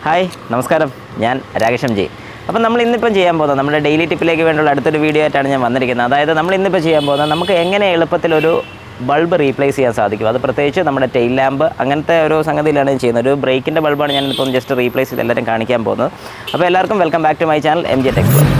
Hi നമസ്കാരം, ഞാൻ രാകേഷം G. അപ്പം നമ്മൾ ഇന്നിപ്പം ചെയ്യാൻ പോകുന്നത് നമ്മുടെ ഡെയിലി ടിപ്പിലേക്ക് വേണ്ടിയുള്ള അടുത്തൊരു വീഡിയോ ആയിട്ടാണ് ഞാൻ വന്നിരിക്കുന്നത്. അതായത് നമ്മൾ ഇന്നിപ്പോൾ ചെയ്യാൻ പോകുന്നത് നമുക്ക് എങ്ങനെ എളുപ്പത്തിലൊരു ബൾബ് റീപ്ലേസ് ചെയ്യാൻ സാധിക്കും. അത് പ്രത്യേകിച്ച് നമ്മുടെ ടെയിൽ ലാമ്പ് അങ്ങനത്തെ ഒരു സംഗതിയിലാണ് ഞാൻ ചെയ്യുന്നത്. ഒരു ബ്രേക്കിൻ്റെ ബൾബാണ് ഞാനിപ്പം ജസ്റ്റ് റീപ്ലേസ് ചെയ്ത് എല്ലാവരും കാണിക്കാൻ പോകുന്നത്. അപ്പോൾ എല്ലാവർക്കും welcome back to my channel MJ Tech Blog.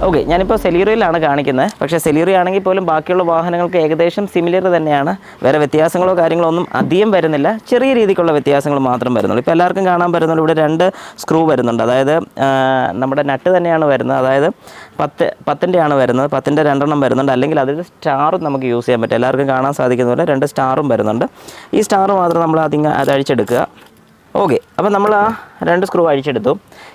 Okay, ഞാനിപ്പോൾ സെലീറിയയിലാണ് കാണിക്കുന്നത്. പക്ഷേ സെലീറി ആണെങ്കിൽ പോലും ബാക്കിയുള്ള വാഹനങ്ങൾക്ക് ഏകദേശം സിമിലർ തന്നെയാണ്. വേറെ വ്യത്യാസങ്ങളോ കാര്യങ്ങളോ ഒന്നും അധികം വരുന്നില്ല. ചെറിയ രീതിക്കുള്ള വ്യത്യാസങ്ങൾ മാത്രം വരുന്നുള്ളൂ. ഇപ്പോൾ എല്ലാവർക്കും കാണാൻ പറ്റുന്നുള്ളൂ, ഇവിടെ 2 സ്ക്രൂ വരുന്നുണ്ട്. അതായത് നമ്മുടെ നട്ട് തന്നെയാണ് വരുന്നത്. അതായത് 10-ൻ്റെ വരുന്നത്. 10-ൻ്റെ 2 വരുന്നുണ്ട്. അല്ലെങ്കിൽ അതിൽ സ്റ്റാറും നമുക്ക് യൂസ് ചെയ്യാൻ പറ്റും. എല്ലാവർക്കും കാണാൻ സാധിക്കുന്ന പോലെ 2 സ്റ്റാറും വരുന്നുണ്ട്. ഈ സ്റ്റാർ മാത്രം നമ്മൾ അത് അഴിച്ചെടുക്കുക. ഓക്കെ, അപ്പോൾ നമ്മൾ ആ 2 സ്ക്രൂ അഴിച്ചെടുത്തു.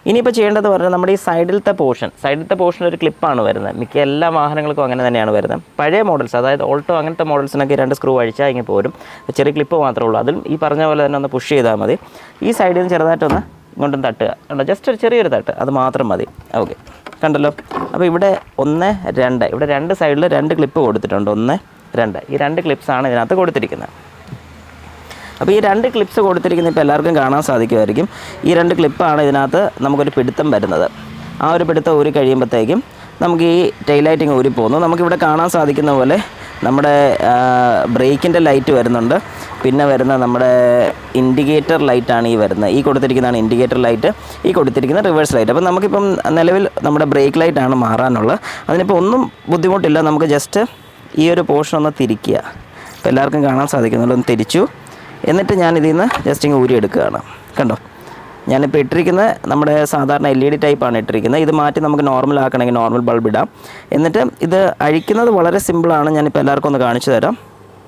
ഇനിയിപ്പോൾ ചെയ്യേണ്ടത് പറഞ്ഞാൽ നമ്മുടെ ഈ സൈഡിലത്തെ പോർഷൻ ഒരു ക്ലിപ്പാണ് വരുന്നത്. മിക്ക എല്ലാ വാഹനങ്ങൾക്കും അങ്ങനെ തന്നെയാണ് വരുന്നത്. പഴയ മോഡൽസ്, അതായത് ഓൾട്ടോ അങ്ങനത്തെ മോഡൽസിനൊക്കെ 2 സ്ക്രൂ അഴിച്ചാൽ ഇങ്ങനെ പോരും. ചെറിയ ക്ലിപ്പ് മാത്രമേ ഉള്ളൂ. അതിൽ ഈ പറഞ്ഞ പോലെ തന്നെ ഒന്ന് പുഷ് ചെയ്താൽ മതി. ഈ സൈഡിൽ നിന്ന് ചെറുതായിട്ടൊന്ന് ഇങ്ങോട്ടും തട്ടുക. കണ്ടോ, ജസ്റ്റ് ഒരു ചെറിയൊരു തട്ട്, അത് മാത്രം മതി. ഓക്കെ, കണ്ടല്ലോ. അപ്പോൾ ഇവിടെ 1, 2, ഇവിടെ 2 സൈഡിൽ 2 ക്ലിപ്പ് കൊടുത്തിട്ടുണ്ട്. 1, 2, ഈ 2 ക്ലിപ്സാണ് ഇതിനകത്ത് കൊടുത്തിരിക്കുന്നത്. അപ്പോൾ ഈ 2 ക്ലിപ്സ് കൊടുത്തിരിക്കുന്നത് ഇപ്പോൾ എല്ലാവർക്കും കാണാൻ സാധിക്കുമായിരിക്കും. ഈ 2 ക്ലിപ്പാണ് ഇതിനകത്ത് നമുക്കൊരു പിടുത്തം വരുന്നത്. ആ ഒരു പിടുത്തം ഊരി കഴിയുമ്പോഴത്തേക്കും നമുക്ക് ഈ ടെയിൽ ലൈറ്റിങ് ഊരി പോകുന്നു. നമുക്കിവിടെ കാണാൻ സാധിക്കുന്ന പോലെ നമ്മുടെ ബ്രേക്കിൻ്റെ ലൈറ്റ് വരുന്നുണ്ട്. പിന്നെ വരുന്ന നമ്മുടെ ഇൻഡിക്കേറ്റർ ലൈറ്റാണ് ഈ വരുന്നത്. ഈ കൊടുത്തിരിക്കുന്നതാണ് ഇൻഡിക്കേറ്റർ ലൈറ്റ്, ഈ കൊടുത്തിരിക്കുന്ന റിവേഴ്സ് ലൈറ്റ്. അപ്പോൾ നമുക്കിപ്പം നിലവിൽ നമ്മുടെ ബ്രേക്ക് ലൈറ്റാണ് മാറാനുള്ളത്. അതിനിപ്പോൾ ഒന്നും ബുദ്ധിമുട്ടില്ല. നമുക്ക് ജസ്റ്റ് ഈ ഒരു പോർഷൻ ഒന്ന് തിരിക്കുക. അപ്പോൾ എല്ലാവർക്കും കാണാൻ സാധിക്കുന്നുണ്ട്. ഒന്ന് തിരിച്ചു. എന്നിട്ട് ഞാനിതിൽ നിന്ന് ജസ്റ്റ് ഇങ്ങനെ ഊരി എടുക്കുകയാണ്. കണ്ടോ, ഞാനിപ്പോൾ ഇട്ടിരിക്കുന്നത് നമ്മുടെ സാധാരണ LED ടൈപ്പാണ് ഇട്ടിരിക്കുന്നത്. ഇത് മാറ്റി നമുക്ക് നോർമൽ ആക്കണമെങ്കിൽ നോർമൽ ബൾബ് ഇടാം. എന്നിട്ട് ഇത് അഴിക്കുന്നത് വളരെ സിമ്പിളാണ്. ഞാനിപ്പോൾ എല്ലാവർക്കും ഒന്ന് കാണിച്ചു തരാം.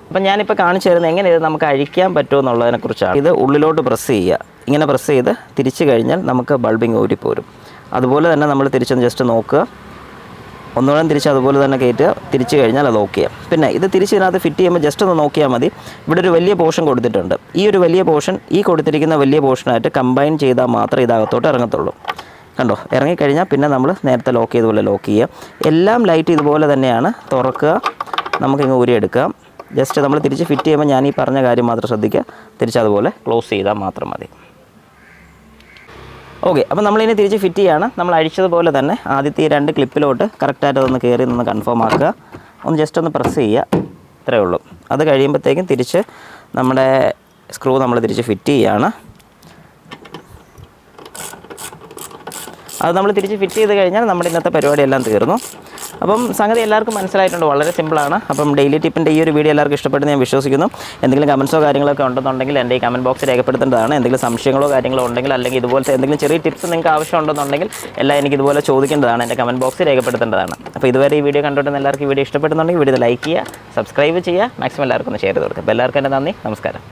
അപ്പം ഞാനിപ്പോൾ കാണിച്ചു തരുന്നത് എങ്ങനെ ഇത് നമുക്ക് അഴിക്കാൻ പറ്റുമോ എന്നുള്ളതിനെക്കുറിച്ചാണ്. ഇത് ഉള്ളിലോട്ട് പ്രസ് ചെയ്യുക. ഇങ്ങനെ പ്രസ് ചെയ്ത് തിരിച്ചു കഴിഞ്ഞാൽ നമുക്ക് ബൾബിങ് ഊരിപ്പോരും. അതുപോലെ തന്നെ നമ്മൾ തിരിച്ചൊന്ന് ജസ്റ്റ് നോക്കുക. ഒന്നുകൂടെ തിരിച്ച് അതുപോലെ തന്നെ കയറ്റുക. തിരിച്ച് കഴിഞ്ഞാൽ അത് ഓക്കെ ചെയ്യാം. പിന്നെ ഇത് തിരിച്ച് ഇതിനകത്ത് ഫിറ്റ് ചെയ്യുമ്പോൾ ജസ്റ്റ് ഒന്ന് നോക്കിയാൽ മതി. ഇവിടെ ഒരു വലിയ പോർഷൻ കൊടുത്തിട്ടുണ്ട്. ഈ ഒരു വലിയ പോർഷൻ ഈ കൊടുത്തിരിക്കുന്ന വലിയ പോർഷനായിട്ട് കമ്പൈൻ ചെയ്താൽ മാത്രമേ ഇതകത്തോട്ട് ഇറങ്ങത്തുള്ളൂ. കണ്ടോ, ഇറങ്ങിക്കഴിഞ്ഞാൽ പിന്നെ നമ്മൾ നേരത്തെ ലോക്ക് ചെയ്തതുപോലെ ലോക്ക് ചെയ്യുക. എല്ലാം ലൈറ്റ് ഇതുപോലെ തന്നെയാണ്. തുറക്കുക, നമുക്കിങ്ങ് ഊരിയെടുക്കാം. ജസ്റ്റ് നമ്മൾ തിരിച്ച് ഫിറ്റ് ചെയ്യുമ്പോൾ ഞാൻ ഈ പറഞ്ഞ കാര്യം മാത്രം ശ്രദ്ധിക്കുക. തിരിച്ചതുപോലെ ക്ലോസ് ചെയ്താൽ മാത്രം മതി. ഓക്കെ, അപ്പോൾ നമ്മളിനി തിരിച്ച് ഫിറ്റ് ചെയ്യുകയാണ്. നമ്മൾ അഴിച്ചതുപോലെ തന്നെ ആദ്യത്തെ ഈ 2 ക്ലിപ്പിലോട്ട് കറക്റ്റായിട്ട് അതൊന്ന് കയറി നിന്ന് കൺഫേം ആക്കുക. ഒന്ന് ജസ്റ്റ് ഒന്ന് പ്രസ് ചെയ്യുക. ഇത്രയേ ഉള്ളൂ. അത് കഴിയുമ്പോഴത്തേക്കും തിരിച്ച് നമ്മുടെ സ്ക്രൂ നമ്മൾ തിരിച്ച് ഫിറ്റ് ചെയ്യുകയാണ്. അത് നമ്മൾ തിരിച്ച് ഫിറ്റ് ചെയ്ത് കഴിഞ്ഞാൽ നമ്മുടെ ഇന്നത്തെ പരിപാടിയെല്ലാം തീർന്നു. അപ്പം സംഗതി എല്ലാവർക്കും മനസ്സിലായിട്ടുണ്ട്. വളരെ സിമ്പിളാണ്. അപ്പം ഡെയിലി ടിപ്പിൻ്റെ ഈ ഒരു വീഡിയോ എല്ലാവർക്കും ഇഷ്ടപ്പെടുന്നു ഞാൻ വിശ്വസിക്കുന്നു. എന്തെങ്കിലും കമൻസോ കാര്യങ്ങളൊക്കെ ഉണ്ടെന്നുണ്ടെങ്കിൽ എൻ്റെ ഈ കമൻറ്റ് ബോക്സിൽ രേഖപ്പെടുത്തേണ്ടതാണ്. എന്തെങ്കിലും സംശയങ്ങളോ കാര്യങ്ങളോ ഉണ്ടെങ്കിൽ, അല്ലെങ്കിൽ ഇതുപോലത്തെ എന്തെങ്കിലും ചെറിയ ടിപ്സ് നിങ്ങൾക്ക് ആവശ്യമുണ്ടെന്നുണ്ടെങ്കിൽ എല്ലാം എനിക്ക് ഇതുപോലെ ചോദിക്കേണ്ടതാണ്. എൻ്റെ കമൻറ്റ് ബോക്സിൽ രേഖപ്പെടുത്തേണ്ടതാണ്. അപ്പോൾ ഇതുവരെ ഈ വീഡിയോ കണ്ടുകൊണ്ടിരുന്ന എല്ലാവർക്കും ഈ വീഡിയോ ഇഷ്ടപ്പെടുന്നുണ്ടെങ്കിൽ വീഡിയോ ലൈക്ക് ചെയ്യുക, സബ്സ്ക്രൈബ് ചെയ്യുക, മാക്സിമം എല്ലാവർക്കും ഒന്ന് ഷെയർ ചെയ്ത് കൊടുക്കുക. അപ്പോൾ എല്ലാവർക്കും എൻ്റെ നന്ദി, നമസ്കാരം.